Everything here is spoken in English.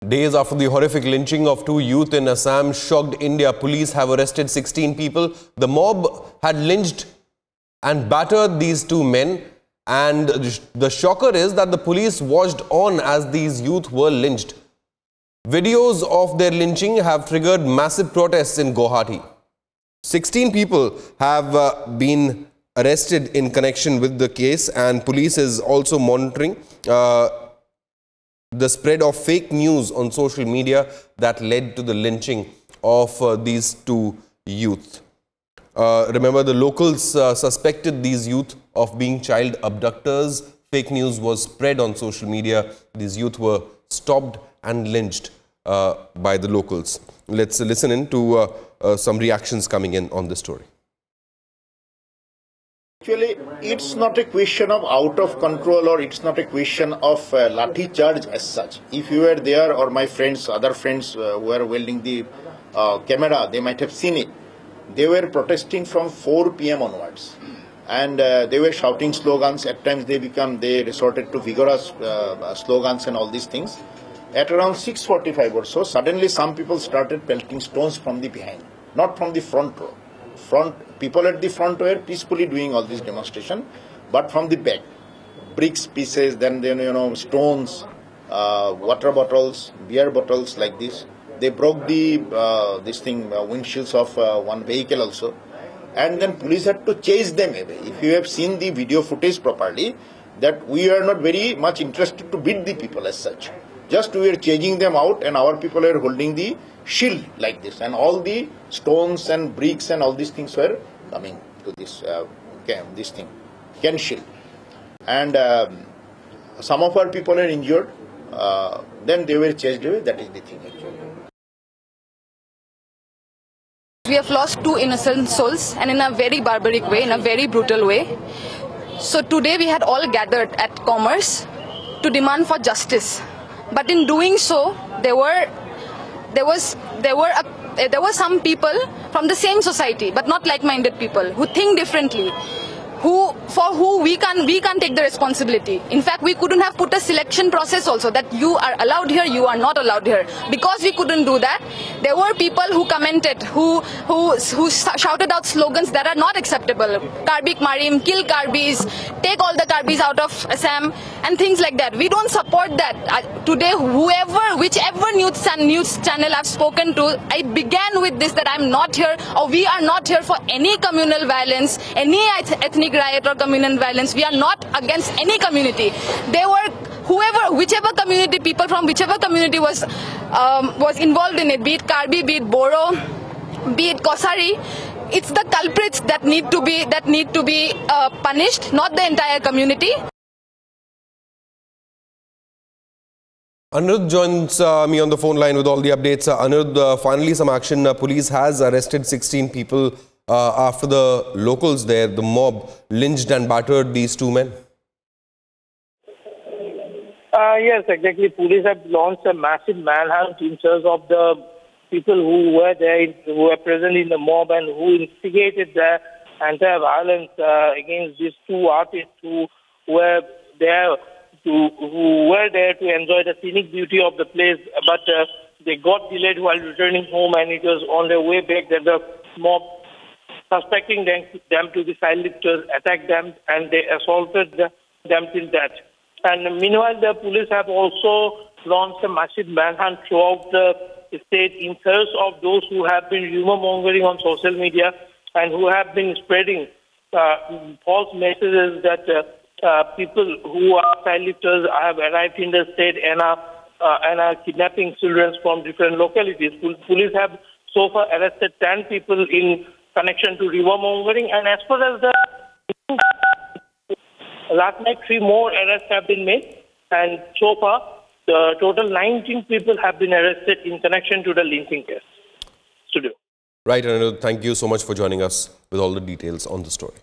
Days after the horrific lynching of two youth in Assam shocked India, police have arrested 16 people. The mob had lynched and battered these two men, and the shocker is that the police watched on as these youth were lynched. Videos of their lynching have triggered massive protests in Guwahati. 16 people have been arrested in connection with the case, and police is also monitoring the spread of fake news on social media that led to the lynching of these two youth. Remember, the locals suspected these youth of being child abductors. Fake news was spread on social media. These youth were stopped and lynched by the locals. Let's listen in to some reactions coming in on this story. Actually, it's not a question of out of control, or it's not a question of lathi charge as such. If you were there, or my friends, other friends who were holding the camera, they might have seen it. They were protesting from 4 p.m. onwards, and they were shouting slogans. At times they resorted to vigorous slogans and all these things. At around 6:45 or so, suddenly some people started pelting stones from the behind, not from the front row. People at the front were peacefully doing all this demonstration, but from the back, bricks pieces, then stones, water bottles, beer bottles, like this. They broke the windshields of one vehicle also, and then police had to chase them away. If you have seen the video footage properly, that we are not very much interested to beat the people as such. Just we are chasing them out, and our people are holding the shield like this, and all the stones and bricks and all these things were coming to this can shield, and some of our people are injured. Then they were chased away. That is the thing actually. We have lost two innocent souls, and in a very barbaric way, in a very brutal way. So today we had all gathered at Commerce to demand for justice. But in doing so, there were some people from the same society, but not like-minded people, who think differently, for who we can't take the responsibility. In fact, we couldn't have put a selection process also, that you are allowed here, you are not allowed here. Because we couldn't do that, there were people who commented, who shouted out slogans that are not acceptable. Karbik Marim, kill Karbis, take all the Karbis out of Assam, and things like that. We don't support that. Today, whichever news channel I've spoken to, I began with this, that I'm not here, or we are not here for any communal violence, any ethnic riot or communal violence. We are not against any community. They were whichever community, people from whichever community was involved in it, be it Karbi, be it Boro, be it Kosari. It's the culprits that need to be punished, not the entire community. Anirudh joins me on the phone line with all the updates. Anirudh, finally some action. Police has arrested 16 people after the locals there, the mob, lynched and battered these two men. Yes, exactly. Police have launched a massive manhunt in search of the people who were there, who were present in the mob, and who instigated the entire violence against these two artists who were there to enjoy the scenic beauty of the place, but they got delayed while returning home, and it was on their way back that the mob, suspecting them to be silenters, attacked them, and they assaulted them till death. And meanwhile, the police have also launched a massive manhunt throughout the state in search of those who have been rumor mongering on social media and who have been spreading false messages that people who are silenters have arrived in the state and are kidnapping children from different localities. Police have so far arrested 10 people in connection to rumor mongering, and as far as the last night, 3 more arrests have been made, and so far the total 19 people have been arrested in connection to the lynching case. Studio. Right, Anirudh, thank you so much for joining us with all the details on the story.